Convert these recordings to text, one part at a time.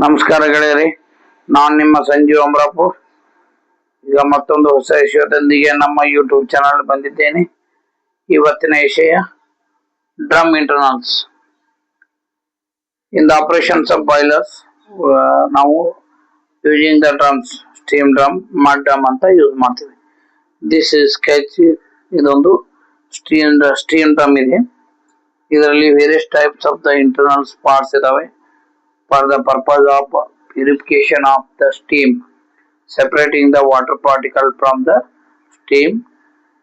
ನಮಸ್ಕಾರ ಗೆಳೆಯರಿ, ನಾನು ನಿಮ್ಮ ಸಂಜೀವ್ ಅಮರಾಪುರ್. ಈಗ ಮತ್ತೊಂದು ಹೊಸ ವಿಷಯದೊಂದಿಗೆ ನಮ್ಮ ಯೂಟ್ಯೂಬ್ ಚಾನಲ್ ಬಂದಿದ್ದೇನೆ. ಇವತ್ತಿನ ವಿಷಯ drum internals. In the operations of boilers ನಾವು using the drums, steam drum, mud drum ಅಂತ ಯೂಸ್ ಮಾಡ್ತೀವಿ. This is sketch. ಇದೊಂದು ಸ್ಟೀಮ್ ಡ್ರಮ್ ಇದೆ. ಇದರಲ್ಲಿ various types of the internals parts ಇದಾವೆ. For the purpose of purification of the steam, separating the water particle from the steam,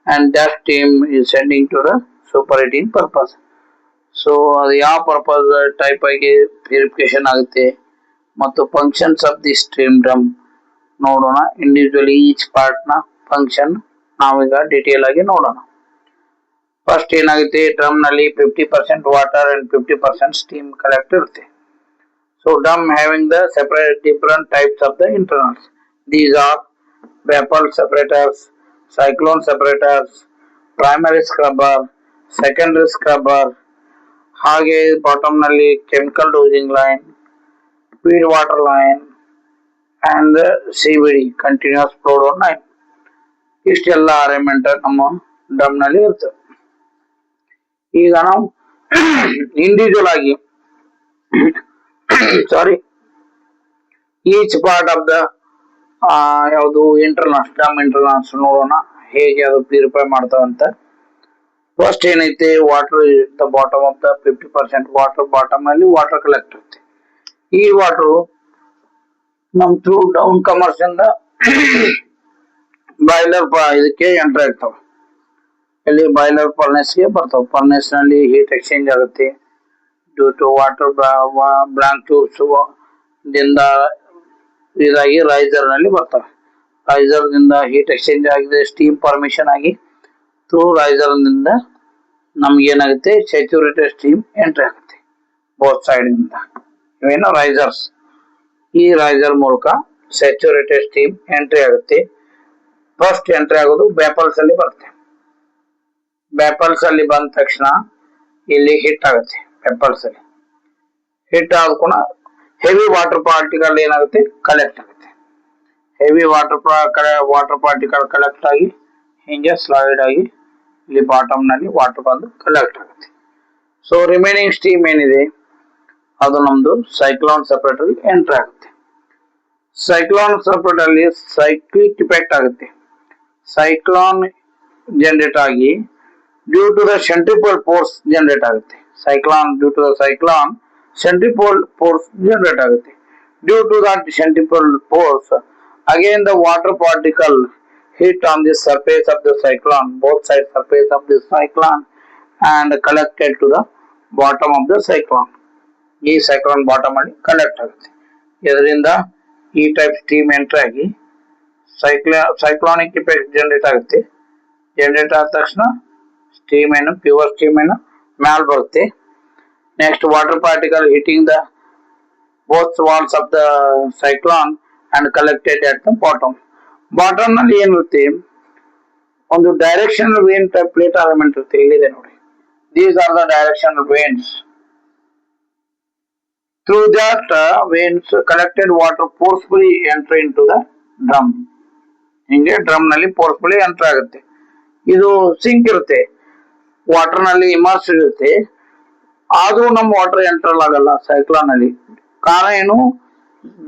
and that steam is sending to the superheating purpose. So ಅದು ಯಾವ purpose type ಆಗಿ purification ಆಗುತ್ತೆ ಮತ್ತು functions of the steam drum ನೋಡೋಣ. Individually each part ನ function ನಾವೀಗ detail ಆಗಿ ನೋಡೋಣ. ಫಸ್ಟ್ ಏನಾಗುತ್ತೆ, ಡ್ರಮ್ ನಲ್ಲಿ 50% ವಾಟರ್ ಅಂಡ್ 50% ಸ್ಟೀಮ್ ಕಲೆಕ್ಟ್ ಇರುತ್ತೆ. So drum having the separate different types of the internals. These are vapor separators, cyclone separators, primary scrubber, secondary scrubber, ಹಾಗೆ bottom ನಲ್ಲಿ chemical dosing line, feed water line and CVD continuous flow line. ಇಷ್ಟೆಲ್ಲ arrangement ನಮ್ಮ drum ನಲ್ಲಿ ಇರ್ತದೆ. ಈಗ ನಾವು individual ಆಗಿ sorry each part of the ಯಾವುದು ಇಂಟರ್ನಲ್ಸ್, ಡ್ರಮ್ ಇಂಟರ್ನಲ್ಸ್ ನೋಡೋಣ ಹೇಗೆ ಅದು ಪ್ಯೂರಿಫೈ ಮಾಡ್ತಾವಂತ. ಫಸ್ಟ್ ಏನೈತೆ, water the bottom of the 50% water, bottom ನಲ್ಲಿ ವಾಟರ್ ಕಲೆಕ್ಟ್ ಇರುತ್ತೆ. ಈ ವಾಟರ್ ನಮ್ ಥ್ರೂ ಡೌನ್ ಕಮರ್ಸ್ ಇಂದ ಬಾಯ್ಲರ್ ಇದಕ್ಕೆ ಎಂಟರ್ ಆಗ್ತಾವ. ಇಲ್ಲಿ ಬಾಯ್ಲರ್ ಫರ್ನೆಸ್ ಗೆ ಬರ್ತಾವ. ಫರ್ನೆಸ್ ನಲ್ಲಿ ಹೀಟ್ ಎಕ್ಸ್ಚೇಂಜ್ ಆಗುತ್ತೆ due to water blank tubes ದಿಂದ ಇದಾಗಿ ರೈಸರ್ ನಲ್ಲಿ ಬರ್ತವೆ. ರೈಸರ್ ನಿಂದ ಹೀಟ್ ಎಕ್ಸ್ಚೇಂಜ್ ಆಗಿದೆ, ಸ್ಟೀಮ್ ಫಾರ್ಮೇಶನ್ ಆಗಿ ಥ್ರೂ ರೈಸರ್ ನಿಂದ ನಮ್ಗೆ ಏನಾಗುತ್ತೆ, ಸ್ಯಾಚುರೇಟೆಡ್ ಸ್ಟೀಮ್ ಎಂಟ್ರಿ ಆಗುತ್ತೆ ಬೋತ್ ಸೈಡ್ ನಿಂದ. ಇವೇನು ರೈಸರ್ಸ್. ಈ ರೈಸರ್ ಮೂಲಕ ಸ್ಯಾಚುರೇಟೆಡ್ ಸ್ಟೀಮ್ ಎಂಟ್ರಿ ಆಗುತ್ತೆ. ಫಸ್ಟ್ ಎಂಟ್ರಿ ಆಗೋದು ವ್ಯಾಪಲ್ಸ್ ಅಲ್ಲಿ ಬರುತ್ತೆ. ವ್ಯಾಪಲ್ಸ್ ಅಲ್ಲಿ ಬಂದ ತಕ್ಷಣ ಇಲ್ಲಿ ಹಿಟ್ ಆಗುತ್ತೆ. ವ್ಯಾಪಲ್ಸ್ ಅಲ್ಲಿ ಹಿಟ್ ಆದ ಕೂಡ ಹೆವಿ ವಾಟರ್ ಪಾರ್ಟಿಕಲ್ ಏನಾಗುತ್ತೆ, ಕಲೆಕ್ಟ್ ಆಗುತ್ತೆ. ಹೆವಿ ವಾಟರ್ ಪಾರ್ಟಿಕಲ್ ಕಲೆಕ್ಟ್ ಆಗಿ ಹಿಂಗೆ ಸ್ಲೈಡ್ ಆಗಿ ಇಲ್ಲಿ ಬಾಟಮ್ ನಲ್ಲಿ ವಾಟರ್ ಬಂದು ಕಲೆಕ್ಟ್ ಆಗುತ್ತೆ. ಸೊ ರಿಮೈನಿಂಗ್ ಸ್ಟೀಮ್ ಏನಿದೆ ಅದು ನಮ್ದು ಸೈಕ್ಲೋನ್ ಸೆಪರೇಟರ್ ಎಂಟ್ರಿ ಆಗುತ್ತೆ. ಸೈಕ್ಲೋನ್ ಸೆಪರೇಟರ್ ಅಲ್ಲಿ ಸೈಕ್ಲಿಕ್ ಇಫೆಕ್ಟ್ ಆಗುತ್ತೆ. ಸೈಕ್ಲೋನ್ ಜನರೇಟ್ ಆಗಿ due to the centripetal force generate ಆಗುತ್ತೆ. Cyclone due to the cyclone centripetal force generate ಆಗುತ್ತೆ. Due to that centripetal force, again the water particle hit on the surface of the cyclone, both side surface of the cyclone, and collected to the bottom of the cyclone. ಈ cyclone bottom ಅಲ್ಲಿ collect ಆಗುತ್ತೆ. ಇದರಿಂದ ಈ type steam entry ಆಗಿ ಸೈಕ್ಲಾನಿಕ್ effect generate ಆಗುತ್ತೆ. Generate ಆದ ತಕ್ಷಣ steam ಏನು, ಪ್ಯೂರ್ ಸ್ಟೀಮ್ ಏನು ಮ್ಯಾಲ್ ಬರುತ್ತೆ. Next, water particle hitting the both walls of the cyclone and collected at the bottom. Bottom ನಲ್ಲಿ ಏನಿರುತ್ತೆ, ಒಂದು directional vane type plate element ಇರುತ್ತೆ. ಇಲ್ಲಿದೆ ನೋಡಿ. These are the directional veins. Through that veins, collected water forcefully enter into the drum. ಹಿಂಗೆ drum ನಲ್ಲಿ forcefully enter ಆಗುತ್ತೆ. ಇದು ಸಿಂಕ್ ಇರುತ್ತೆ, ವಾಟರ್ ನಲ್ಲಿ ಇಮರ್ಸ್ ಇರುತ್ತೆ. ಆದ್ರೂ ನಮ್ಮ ವಾಟರ್ ಎಂಟರ್ ಆಗಲ್ಲ ಸೈಕ್ಲಾನ್ ಅಲ್ಲಿ. ಕಾರಣ ಏನು,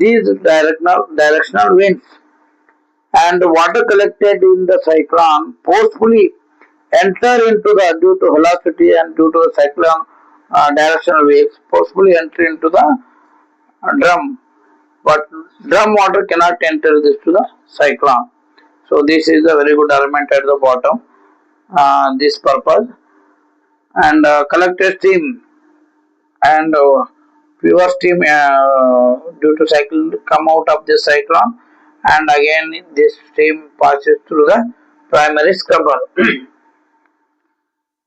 these directional vanes and water collected in the cyclone forcefully enter into the due to velocity and due to the cyclone directional waves forcefully enter into the drum. But drum water cannot enter this to the cyclone. So this is a very good element at the bottom. This purpose and collected steam and pure steam due to cycle come out of this cyclone, and again this steam passes through the primary scrubber.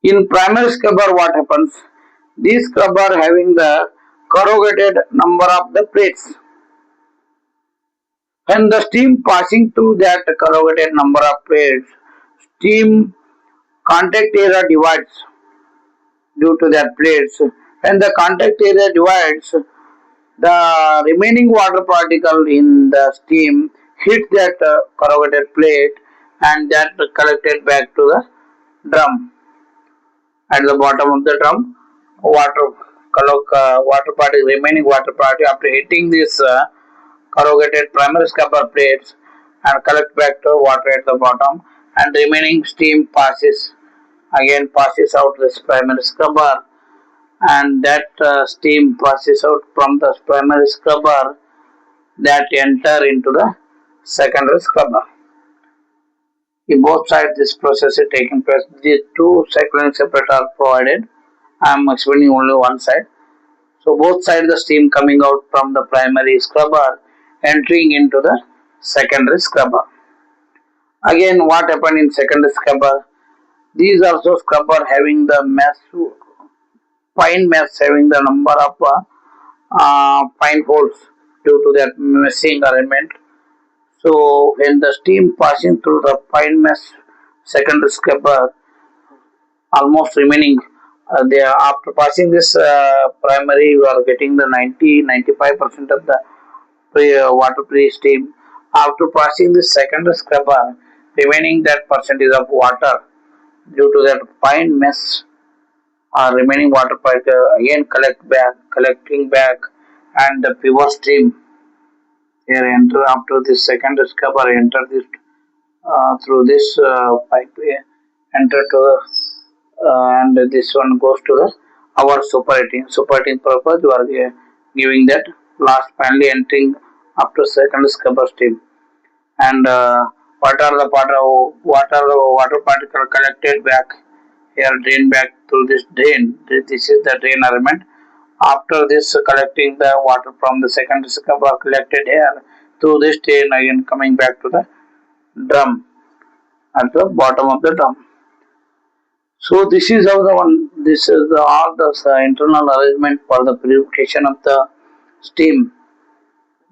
In primary scrubber what happens, this scrubber having the corrugated number of the plates. When the steam passing through that corrugated number of plates, steam contact area divides due to that plates. When the contact area divides, The remaining water particle in the steam hit that corrugated plate and that collected back to the drum. At the bottom of the drum, water particle, remaining water particle after hitting this corrugated primary scrubber plates and collect back to water at the bottom, and remaining steam passes out this primary scrubber, and that steam passes out from the primary scrubber that enter into the secondary scrubber. In both sides this process is taking place. These two cyclone separator are provided. I am explaining only one side. So both sides the steam coming out from the primary scrubber entering into the secondary scrubber. Again, what happened in secondary scrubber? These also scrubber having the fine mesh having the number of fine holes due to that meshing arrangement. So when the steam passing through the fine mesh secondary scrubber, almost remaining after passing this primary, you are getting the 90-95% of the water-free steam. After passing this secondary scrubber, remaining that percentage of water due to that fine mesh remaining water particle again collecting back, and the pure stream here enter after this second scrubber enter this through this pipe enter to the and this one goes to the our superheating purpose. You are giving that last finally entering after second scrubber stream, and what are the water particle collected back here drain back through this drain. This is the drain element. After this collecting the water from the second scrubber collected here through this drain again coming back to the drum at the bottom of the drum. So this is how the one. This is all the internal arrangement for the purification of the steam.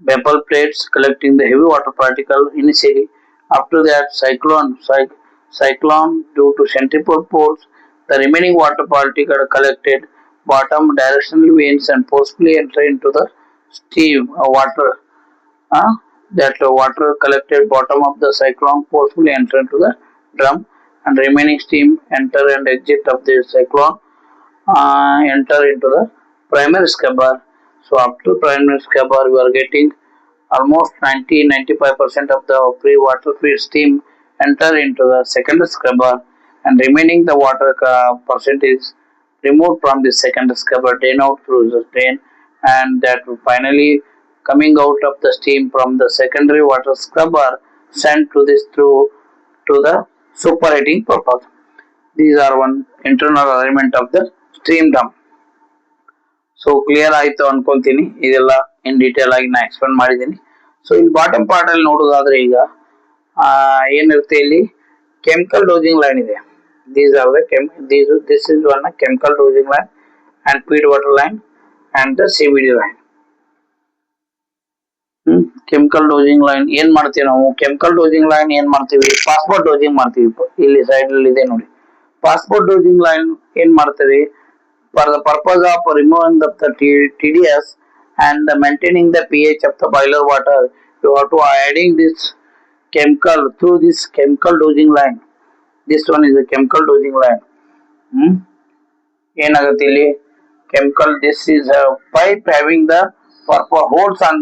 Vapor plates collecting the heavy water particle initially. After that, cyclone due to centrifugal force, the remaining water particle are collected bottom directional veins and forcefully enter into the steam water. That water collected bottom of the cyclone forcefully enter into the drum, and remaining steam enter and exit of the cyclone enter into the primary scrubber. So after primary scrubber, we are getting almost 90-95% of the free water free steam enter into the second scrubber, and remaining the water percentage removed from the second scrubber drain out through the drain, and that finally coming out of the steam from the secondary water scrubber sent to this through to the superheating purpose. These are one internal arrangement of the steam drum. So clear ಆಯ್ತು ಅನ್ಕೊಂತೀನಿ, ಇದೆಲ್ಲ in detail ಆಗಿ ನಾ explain ಮಾಡಿದ್ದೀನಿ. So ಇಲ್ಲಿ bottom part ಅಲ್ಲಿ ನೋಡೋದಾದ್ರೆ ಈಗ ಏನಿರುತ್ತೆ ಇಲ್ಲಿ ಕೆಮಿಕಲ್ ಡೋಸಿಂಗ್ ಲೈನ್ ಇದೆ. These are the this is one chemical dosing line and feed water line and the CVD line. Chemical dosing line ಏನ್ ಮಾಡ್ತೀವಿ ನಾವು? ಕೆಮಿಕಲ್ ಡೋಸಿಂಗ್ ಲೈನ್ ಏನ್ ಮಾಡ್ತೀವಿ? ಪಾಸ್ಪೋರ್ಟ್ ಡೋಸಿಂಗ್ ಮಾಡ್ತೀವಿ. ಇಲ್ಲಿ ಸೈಡ್ ಅಲ್ಲಿ ಇದೆ ನೋಡಿ, ಪಾಸ್ಪೋರ್ಟ್ ಡೋಸಿಂಗ್ ಲೈನ್ ಏನ್ ಮಾಡ್ತೀವಿ? For the purpose of removing the TDS and the maintaining the pH of the boiler water, you have to adding this chemical through this chemical dosing line. This one is a chemical dosing line. ಏನಾಗುತ್ತೆ ಇಲ್ಲಿ chemical, this is a pipe having the holes on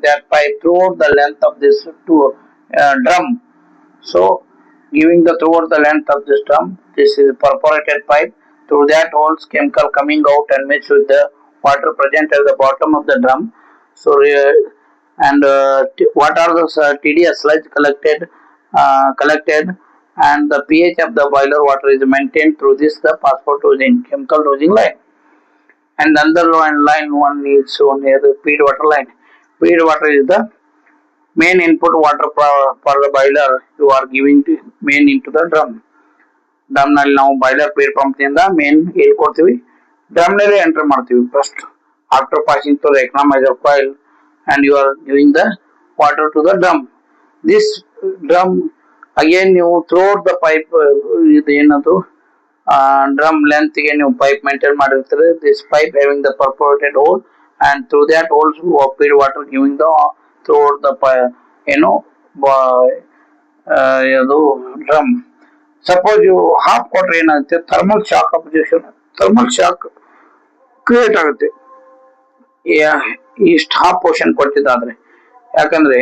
that pipe throughout the length of this drum. So giving the throughout the length of this drum, this is a perforated pipe. Through that holes chemical coming out and mix with the water present at the bottom of the drum. So what are the TDS sludge collected and the pH of the boiler water is maintained through this the phosphor dosing chemical dosing line. And another line one is shown here, the feed water line. Feed water is the main input water for the boiler you are giving to main into the drum. Drum ನಲ್ಲಿ ನಾವು boiler feed pump ನಿಂದ main ಎಲ್ಲಿ ಕೊಡ್ತೀವಿ, drum ನಲ್ಲಿ enter ಮಾಡ್ತೀವಿ first after passing to the economiser coil and you are giving the water to the drum. This drum again ನೀವು throughout the pipe ಇದು ಏನದು ಡ್ರಮ್ ಲೆಂತ್ ಗೆ ನೀವು ಪೈಪ್ ಮೇಂಟೈನ್ ಮಾಡಿರ್ತೀರಿ. This pipe having the perforated hole and through that holes feed water giving the throughout the you know ಇದು drum. Suppose ಇವು half ಕೊಟ್ರೆ ಏನಾಗುತ್ತೆ, thermal shock objection, thermal shock create ಆಗುತ್ತೆ ಇಷ್ಟು half portion ಕೊಟ್ಟಿದ್ದಾದ್ರೆ. ಯಾಕಂದ್ರೆ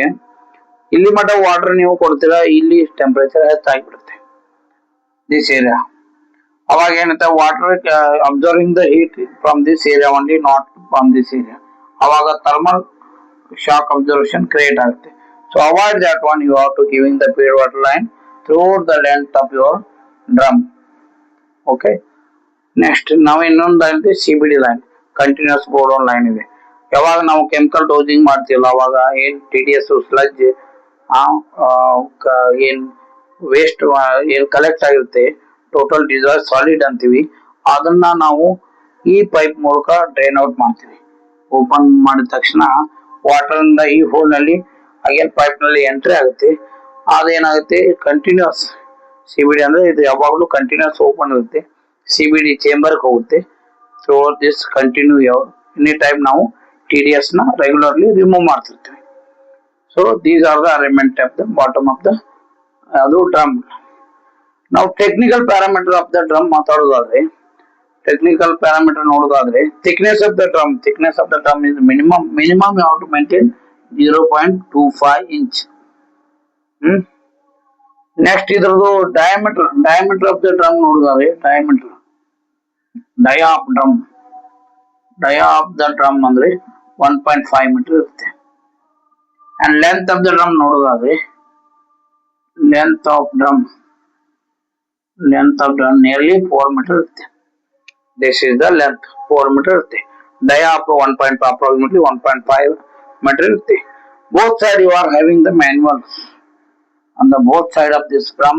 ಇಲ್ಲಿ ಮಟ್ಟ ವಾಟರ್ ನೀವು ಕೊಡ್ತೀರಾ, ಇಲ್ಲಿ ಟೆಂಪರೇಚರ್ ಹೆಚ್ಚಾಗಿಬಿಡುತ್ತೆ ದಿಸ್ ಏರಿಯಾ. ಅವಾಗ ಏನಂತ water absorbing the heat from this area only, not from this area. ಅವಾಗ ಥರ್ಮಲ್ ಶಾಕ್ ಅಬ್ಸರ್ವೇಷನ್ ಕ್ರಿಯೇಟ್ ಆಗುತ್ತೆ. So avoid that one, you have to giving the feed water line throughout the length of your drum. Okay, next ನಾವು ಇನ್ನೊಂದು CBD line, continuous blowdown line ಇದೆ. ಯಾವಾಗ ನಾವು chemical dosing ಮಾಡ್ತೀವಲ್ಲ ಅವಾಗ ಏನ್ TDS sludge ಏನ್ ವೇಸ್ಟ್ ಏನ್ ಕಲೆಕ್ಟ್ ಆಗಿರುತ್ತೆ, ಟೋಟಲ್ ಡಿಸಾಲ್ವ್ ಸಾಲಿಡ್ ಅಂತೀವಿ, ಅದನ್ನ ನಾವು ಈ ಪೈಪ್ ಮೂಲಕ ಡ್ರೈನ್ ಔಟ್ ಮಾಡ್ತೀವಿ. ಓಪನ್ ಮಾಡಿದ ತಕ್ಷಣ ವಾಟರ್ ಇಂದ ಈ ಹೋಲ್ ನಲ್ಲಿ ಅಗೇನ್ ಪೈಪ್ ನಲ್ಲಿ ಎಂಟ್ರಿ ಆಗುತ್ತೆ. ಅದೇನಾಗುತ್ತೆ, ಕಂಟಿನ್ಯೂಸ್ CBD ಅಂದ್ರೆ ಇದು ಯಾವಾಗಲೂ ಕಂಟಿನ್ಯೂಸ್ ಓಪನ್ ಇರುತ್ತೆ, CBD ಚೇಂಬರ್ ಹೋಗುತ್ತೆ. So this continue any time ನಾವು TDS ನ ರೆಗ್ಯುಲರ್ಲಿ ರಿಮೂವ್ ಮಾಡ್ತಿರ್ತೀವಿ. So these are the arrangement of the bottom of the ಅದು ಡ್ರಮ್. ನಾವು technical parameter of the drum ಮಾತಾಡೋದಾದ್ರೆ, ಟೆಕ್ನಿಕಲ್ ಪ್ಯಾರಾಮೀಟರ್ ನೋಡೋದಾದ್ರೆ, thickness of the drum is minimum you have to maintain 0.25 inch. Next ಇದ್ರದ್ದು diameter of the drum ನೋಡೋದಾದ್ರೆ, dia of the drum ಅಂದ್ರೆ 1.5 metre ಇರುತ್ತೆ. And length of the drum ನೋಡೋದಾದ್ರೆ, length of drum nearly 4 metre ಇರುತ್ತೆ. This is the length 4 metre ಇರುತ್ತೆ. Dia of approximately 1.5 metre ಇರುತ್ತೆ. Both side you are having the manuals. On the both side of this drum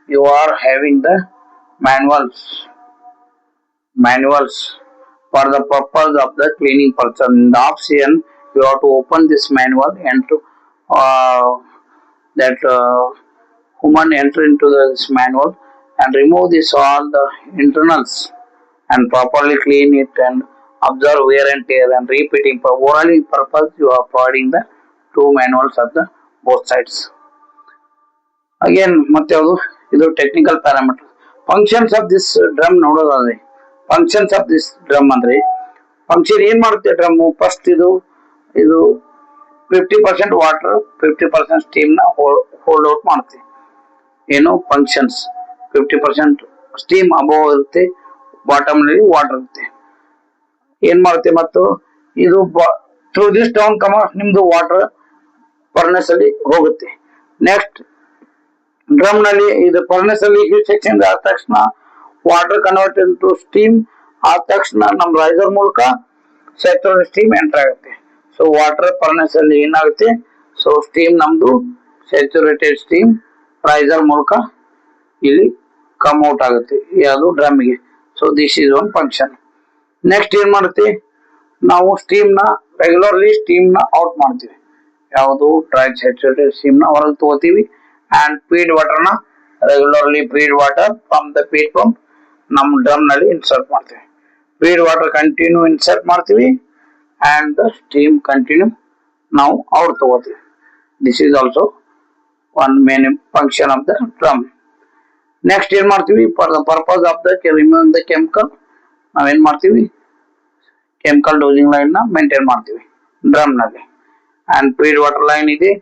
you are having the manuals for the purpose of the cleaning purpose. In the off season you have to open this manual and to human enter into this manual and remove this all the internals and properly clean it and observe wear and tear and repeating. For overall purpose you are providing the two manuals of the both sides. Again ಮತ್ತೆ ಯಾವುದು ಇದು technical parameter. Functions of this drum ನೋಡೋದಾದ್ರೆ, functions of this drum ಅಂದ್ರೆ function ಏನ್ ಮಾಡುತ್ತೆ drum, first ಇದು 50% water 50% steam ನ hold out ಮಾಡುತ್ತೆ. ಏನು ಫಂಕ್ಷನ್ಸ್, 50% ಸ್ಟೀಮ್ ಅಬೋವ್ ಇರುತ್ತೆ, ಬಾಟಮ್ ನಲ್ಲಿ ವಾಟರ್ ಇರುತ್ತೆ. ಏನ್ ಮಾಡುತ್ತೆ ಮತ್ತು ಇದು ಥ್ರೂ ದಿಸ್ ಡೌನ್ ನಿಮ್ದು ವಾಟರ್ ಫರ್ನೆಸ್ ಅಲ್ಲಿ ಹೋಗುತ್ತೆ. ನೆಕ್ಸ್ಟ್ ಡ್ರಮ್ ನಲ್ಲಿ ಇದು ಫರ್ನೆಸ್ ಅಲ್ಲಿ ಸೆಕ್ಷನ್ ಆದ ತಕ್ಷಣ ವಾಟರ್ ಕನ್ವರ್ಟ್ ಟು ಸ್ಟೀಮ್ ಆದ ತಕ್ಷಣ ನಮ್ಮ ರೈಸರ್ ಮೂಲಕ ಸ್ಯಾಚುರೇಟೆಡ್ ಸ್ಟೀಮ್ ಎಂಟರ್ ಆಗುತ್ತೆ. ಸೊ ವಾಟರ್ ಫರ್ನೆಸ್ ಅಲ್ಲಿ ಏನಾಗುತ್ತೆ, ಸೊ ಸ್ಟೀಮ್ ನಮ್ದು ಸ್ಯಾಚುರೇಟೆಡ್ ಸ್ಟೀಮ್ ರೈಸರ್ ಮೂಲಕ ಇಲ್ಲಿ ಕಮ್ ಔಟ್ ಆಗುತ್ತೆ ಯಾವುದು ಡ್ರಮ್ಗೆ. So this is one function. Next ಏನ್ ಮಾಡುತ್ತೆ, ನಾವು ರೆಗ್ಯುಲರ್ಲಿ ಸ್ಟೀಮ್ ನ ಔಟ್ ಮಾಡ್ತೀವಿ. ಯಾವುದು ಡ್ರೈ ಸ್ಯಾಚುರೇಟೆಡ್ ಸ್ಟೀಮ್ ನ ಹೊರಗೆ ತಗೋತೀವಿ. and feed water na regularly feed water from the feed pump ನಮ್ಮ ಡ್ರಮ್ ನಲ್ಲಿ ಇನ್ಸರ್ಟ್ ಮಾಡ್ತೀವಿ. feed water continue ಇನ್ಸರ್ಟ್ ಮಾಡ್ತೀವಿ and the steam continue ನಾವು ಔಟ್ ತಗೋತೀವಿ. this is also one main function of the drum. next ಏನ್ ಮಾಡ್ತೀವಿ, for the purpose of the removing the chemical ನಾವೇನ್ ಮಾಡ್ತೀವಿ, ಕೆಮಿಕಲ್ ಡೋಸಿಂಗ್ ಲೈನ್ ನ maintain ಮಾಡ್ತೀವಿ drum ನಲ್ಲಿ. and feed water ಲೈನ್ ಇದೆ.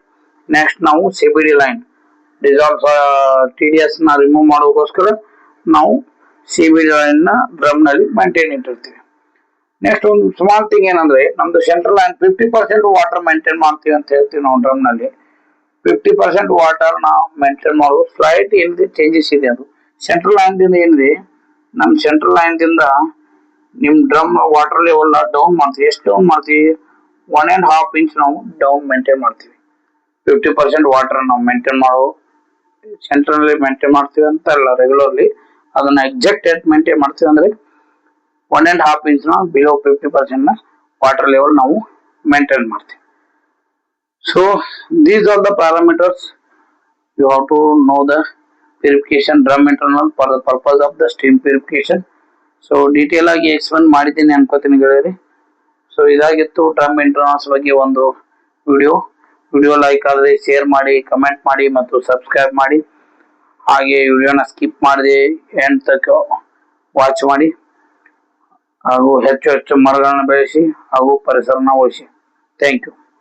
ನೆಕ್ಸ್ಟ್ ನಾವು CBD ಲೈನ್ ಡಿಸಾಲ್ವ್ TDS ನ ರಿಮೂವ್ ಮಾಡೋಕ್ಕೋಸ್ಕರ ನಾವು CBD ಲೈನ್ ನ ಡ್ರಮ್ ನಲ್ಲಿ ಮೇಂಟೈನ್ ಇಟ್ಟಿರ್ತೀವಿ. ನೆಕ್ಸ್ಟ್ ಒಂದು ಸ್ಮಾಲ್ ಥಿಂಗ್ ಏನಂದ್ರೆ, ನಮ್ದು ಸೆಂಟ್ರಲ್ ಲೈನ್ 50% ವಾಟರ್ ಮೇಂಟೈನ್ ಮಾಡ್ತೀವಿ ಅಂತ ಹೇಳ್ತೀವಿ ನಾವು ಡ್ರಮ್ ನಲ್ಲಿ. 50% ವಾಟರ್ ನಾವು ಮೇಂಟೈನ್ ಮಾಡೋದು ಸ್ಲೈಟ್ ಏನಿದೆ ಚೇಂಜಸ್ ಇದೆ. ಅದು ಸೆಂಟ್ರಲ್ ಲೈನ್ ದಿಂದ ಏನಿದೆ, ನಮ್ ಸೆಂಟ್ರಲ್ ಲೈನ್ ದಿಂದ ನಿಮ್ ಡ್ರಮ್ ವಾಟರ್ ಲೆವೆಲ್ ಡೌನ್ ಮಾಡ್ತೀವಿ. ಎಷ್ಟು ಡೌನ್ ಮಾಡ್ತೀವಿ, 1.5 ಇಂಚ್ ನಾವು ಡೌನ್ ಮೇಂಟೈನ್ ಮಾಡ್ತೀವಿ. 50% ವಾಟರ್ ನಾವು ಮೇಂಟೈನ್ ಮಾಡೋ ಸೆಂಟ್ರಲ್ ಮೇಂಟೈನ್ ಮಾಡ್ತೀವಿ ಅಂತ ಅಲ್ಲ, ರೆಗ್ಯುಲರ್ಲಿ ಅದನ್ನ ಎಕ್ಸಾಕ್ಟ್ ಎಷ್ಟು ಮೇಂಟೈನ್ ಮಾಡ್ತೀವಿ ಅಂದ್ರೆ 1.5 ಇಂಚ್ ನ ಬಿಲೋ 50% ನ ವಾಟರ್ ಲೆವೆಲ್ ನಾವು ಮೇಂಟೈನ್ ಮಾಡ್ತೀವಿ. So these are the parameters you have to know the purification drum internal for the purpose of the steam purification. So detail ಆಗಿ ಎಕ್ಸ್ಪ್ಲೇನ್ ಮಾಡಿದ್ದೀನಿ ಅನ್ಕೋತೀನಿ ಗೆಳೆಯರಿ. ಸೊ ಸೊ ಇದಾಗಿತ್ತು ಡ್ರಮ್ ಮೇಂಟೆನೆನ್ಸ್ ಬಗ್ಗೆ ಒಂದು ವಿಡಿಯೋ ಲೈಕ್ ಆದರೆ ಶೇರ್ ಮಾಡಿ, ಕಮೆಂಟ್ ಮಾಡಿ ಮತ್ತು ಸಬ್ಸ್ಕ್ರೈಬ್ ಮಾಡಿ. ಹಾಗೆ ವಿಡಿಯೋನ ಸ್ಕಿಪ್ ಮಾಡದೆ ಎಂಡ್ ತನಕ ವಾಚ್ ಮಾಡಿ ಹಾಗೂ ಹೆಚ್ಚು ಹೆಚ್ಚು ಮರಗಳನ್ನು ಬೆಳೆಸಿ ಹಾಗೂ ಪರಿಸರನ ಉಳಿಸಿ. Thank you.